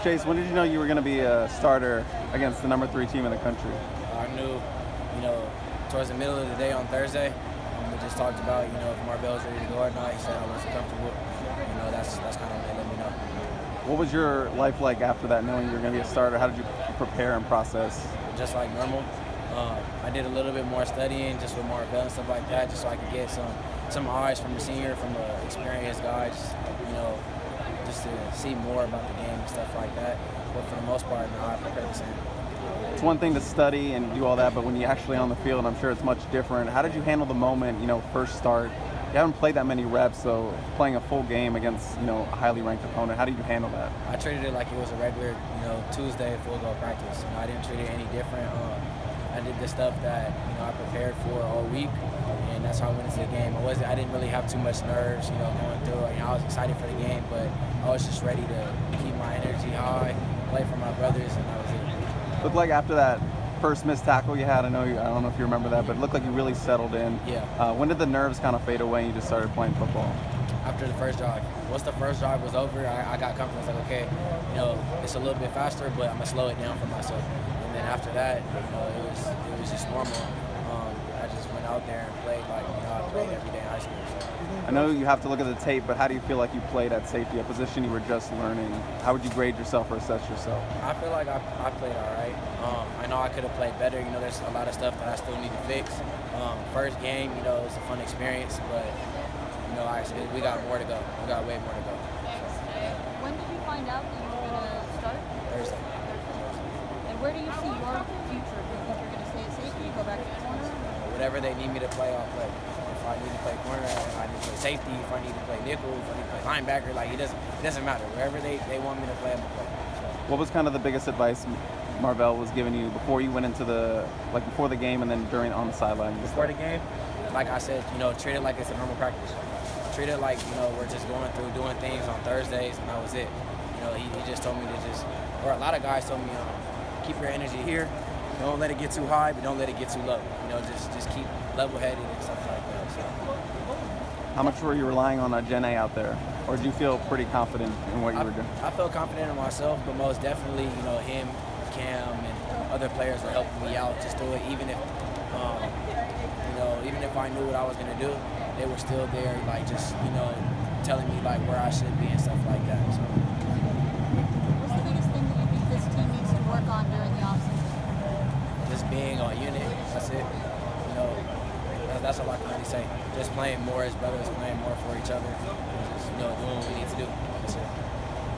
Chase, when did you know you were going to be a starter against the #3 team in the country? I knew, towards the middle of the day on Thursday, we just talked about, if Marvell was ready to go or not. He said I wasn't comfortable. That's kind of when they let me know. What was your life like after that, knowing you were going to be a starter? How did you prepare and process? Just like normal. I did a little bit more studying just with Marvell and stuff like that, just so I could get some eyes from the senior, from the experienced guys, just to see more about the game and stuff like that. But for the most part, no, I prepared the same. It's one thing to study and do all that, but when you're actually on the field, I'm sure it's much different. How did you handle the moment, first start? You haven't played that many reps, so playing a full game against, a highly ranked opponent, how did you handle that? I treated it like it was a regular, Tuesday full go practice. I didn't treat it any different. I did the stuff that, I prepared for all week, and that's how I went into the game. I didn't really have too much nerves, going through it. I was excited for the game, but I was just ready to keep my energy high, play for my brothers, and that was it. Looked like after that first missed tackle you had, I don't know if you remember that, but it looked like you really settled in. Yeah. When did the nerves kind of fade away and you just started playing football? After the first drive. Once the first drive was over, I got comfortable. I was like, okay, it's a little bit faster, but I'm gonna slow it down for myself. And then after that, it was just normal. I just went out there and played like I played every day in high school. So. I know you have to look at the tape, but how do you feel like you played at safety, a position you were just learning? How would you grade yourself or assess yourself? I feel like I played all right. I know I could have played better. There's a lot of stuff that I still need to fix. First game, it was a fun experience, but we got more to go. We got way more to go. When did you find out that you were going to start? Thursday. And where do you see your future? Do you think you're going to stay at safety, go back to corner? Whatever they need me to play, I'll play. If I need to play corner, if I need to play safety, if I need to play nickel, if I need to play linebacker, it doesn't matter. Wherever they want me to play, I'm going to play. So. What was kind of the biggest advice Marvell was giving you before you went into before the game and then on the sideline? Before the game, like I said, treat it like it's a normal practice. Treat it like, we're just going through doing things on Thursdays, and that was it. He just told me or a lot of guys told me, keep your energy here. Don't let it get too high, but don't let it get too low. Just keep level-headed and stuff like that. So. How much were you relying on Jenna out there? Or did you feel pretty confident in what you were doing? I felt confident in myself, but most definitely, him, Cam, and other players were helping me out just do it. Even if, even if I knew what I was gonna do, they were still there, telling me where I should be and stuff like that. So. What's the biggest thing that you think this team needs to work on during the offseason? Just being a unit. That's it. That's all I can really say. Just playing more as brothers, playing more for each other, just doing what we need to do. That's it.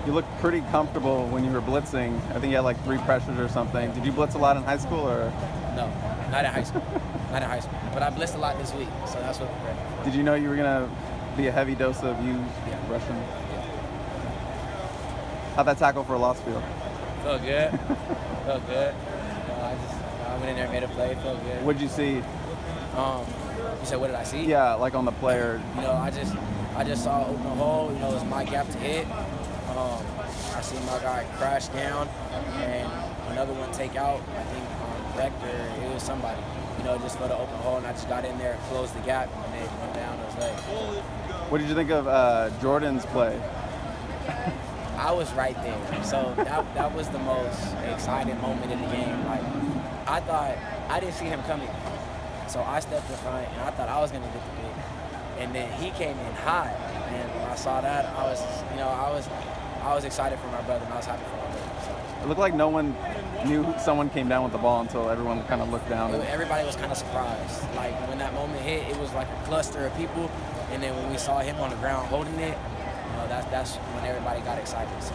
You looked pretty comfortable when you were blitzing. I think you had 3 pressures or something. Did you blitz a lot in high school or? No, not in high school. Not in high school. But I blitzed a lot this week, so that's what prepared me. Did you know you were gonna be a heavy dose of you rushing? Yeah. How'd that tackle for a loss feel? Felt good. Felt good. I went in there and made a play. Felt good. What'd you see? You said, what did I see? Yeah, on the player. I just saw open hole. It was my gap to hit. I see my guy crash down, and another one take out. I think Rector, it was somebody. Just for the open hole, and I just got in there and closed the gap, and they went down those legs. What did you think of Jordan's play? I was right there, so that was the most exciting moment in the game. I didn't see him coming. So I stepped in front, and I thought I was going to get the pick. And then he came in high, and when I saw that, I was excited for my brother, and I was happy for my brother. So. It looked like no one knew someone came down with the ball until everyone kind of looked down. Everybody was kind of surprised. When that moment hit, it was like a cluster of people, and then when we saw him on the ground holding it, that's when everybody got excited. So.